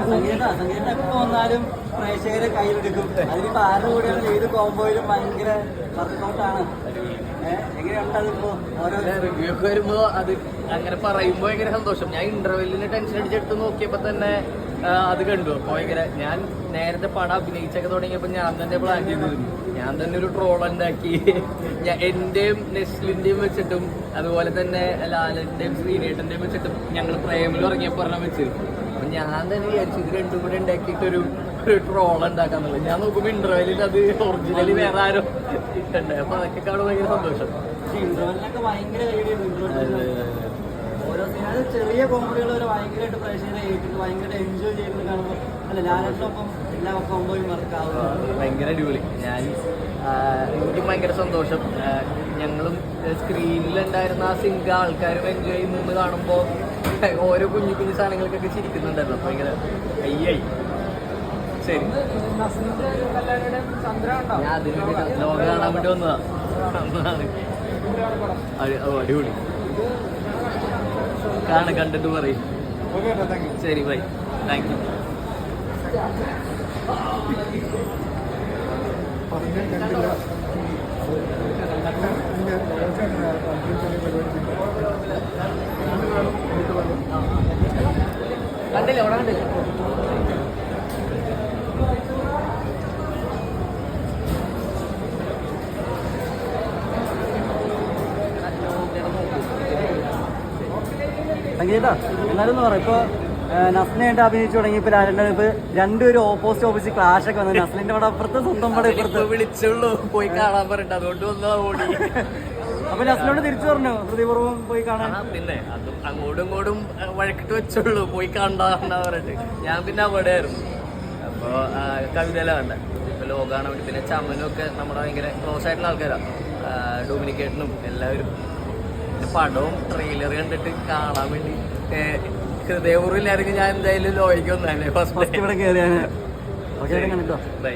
സംഗീതം എപ്പോ വന്നാലും പ്രേക്ഷകരെ കയ്യിലെടുക്കും. അതിനിപ്പോ ആരുടെ കൂടെയാണ് ഏത് കോമ്പോയിലും ഭയങ്കര വർക്കൗട്ടാണ്. എങ്ങനെയുണ്ട് അതിപ്പോ ഓരോ റിവ്യൂ ഒക്കെ വരുമ്പോ അത് അങ്ങനെ പറയുമ്പോ ഭയങ്കര സന്തോഷം. ഞാൻ ഇന്റർവെല്ലിന് ടെൻഷൻ അടിച്ചെടുത്ത് നോക്കിയപ്പോ തന്നെ അത് കണ്ടു. അപ്പൊ ഭയങ്കര ഞാൻ നേരത്തെ പടം അഭിനയിച്ചൊക്കെ തുടങ്ങിയപ്പോ ഞാൻ തന്നെ പ്ലാൻ ചെയ്തിരുന്നു. ഞാൻ തന്നെ ഒരു ട്രോൾ ഉണ്ടാക്കി എന്റെയും നെസ്ലിന്റെയും വെച്ചിട്ടും അതുപോലെ തന്നെ ലാലന്റെയും ശ്രീനേട്ടന്റെയും വെച്ചിട്ടും ഞങ്ങൾ പ്രേമിൽ ഇറങ്ങിയപ്പോ ഒരെണ്ണം വെച്ച്. അപ്പൊ ഞാൻ തന്നെ വിചാരിച്ചു ഇത് രണ്ടും കൂടെ ഉണ്ടാക്കിയിട്ടൊരു ട്രോൾ ഉണ്ടാക്കാന്നുള്ളത്. ഞാൻ നോക്കുമ്പോ ഇന്റർവെല്ലിൽ അത് ഒറിജിനലി വേറെ ആരോ ഇട്ടുണ്ട്. അപ്പൊ അതൊക്കെ കാണുമ്പോൾ ഭയങ്കര സന്തോഷം. ഇന്റർവെല്ലിനൊക്കെ ഭയങ്കര ഓരോ സിനിമ ചെറിയ കോമഡികൾ വരെ ഭയങ്കരമായിട്ട് പ്രേക്ഷകരെ ഏറ്റിട്ട് ഭയങ്കരമായിട്ട് എൻജോയ് ചെയ്യുന്നത് കാണുമ്പോൾ അല്ല ലാലറ്റിനൊപ്പം എല്ലാ കോമ്പോയും വർക്കാവും. ഭയങ്കര അടിപൊളി. എനിക്കും ഭയങ്കര സന്തോഷം. ഞങ്ങളും സ്ക്രീനിലുണ്ടായിരുന്ന ആ സിംഗ ആൾക്കാരും എൻജോയ് ചെയ്യുന്നത് കാണുമ്പോൾ ഓരോ കുഞ്ഞു കുഞ്ഞു സാധനങ്ങൾക്കൊക്കെ ചിരിക്കുന്നുണ്ടായിരുന്നു. അപ്പൊ ഭയങ്കര അയ്യായി. ശരി, ഞാൻ അതിന് വേണ്ടി ലോകം കാണാൻ വേണ്ടി വന്നതാണ്. അടിപൊളി കണ്ടിട്ട് പറയും. ശരി ബൈ, താങ്ക് യു. കണ്ടില്ല അവിടെ കണ്ടില്ല. സംഗീത എന്നാലും പറയാം ഇപ്പൊ നസ്ലിനായിട്ട് അഭിനയിച്ചു തുടങ്ങിയപ്പോൾ ലാലേട്ടൻ ഇപ്പൊ രണ്ടുപേരും ഓപ്പോസിറ്റ് ക്ലാഷ് ഒക്കെ വന്നു. നസ്ലിന്റെ പടം അപ്പുറത്ത്, സ്വന്തം പടം ഇപ്പുറത്ത്. വിളിച്ചുള്ളൂ പോയി കാണാൻ പറഞ്ഞിട്ട് അതുകൊണ്ട് വന്നാ ഓടി. അപ്പൊ നസ്ലിനോട് തിരിച്ചു പറഞ്ഞു ഹൃദയപൂർവ്വം പോയി കാണാൻ. പിന്നെ അതും അങ്ങോട്ടും ഇങ്ങോട്ടും വഴക്കിട്ട് വെച്ചുള്ളൂ പോയി കണ്ടാ പറഞ്ഞിട്ട്. ഞാൻ പിന്നെ അവിടെ ആയിരുന്നു. അപ്പൊ കവിതയില കണ്ട ഇപ്പൊ ലോകാണ് വേണ്ടി. പിന്നെ ചമ്മനും ഒക്കെ നമ്മുടെ ഭയങ്കര ക്ലോസ് ആയിട്ടുള്ള ആൾക്കാരാണ്. ഡൊമിനിക്കേട്ടനും എല്ലാവരും. പിന്നെ പടവും ട്രെയിലർ കണ്ടിട്ട് കാണാൻ വേണ്ടി ഹൃദയപൂർവ്വം ഇല്ലായിരുന്നു. ഞാൻ എന്തായാലും ലോയ്ക്ക് വന്നേ ഫസ്റ്റ് ഇവിടെ കയറിയാണ്. ബൈ.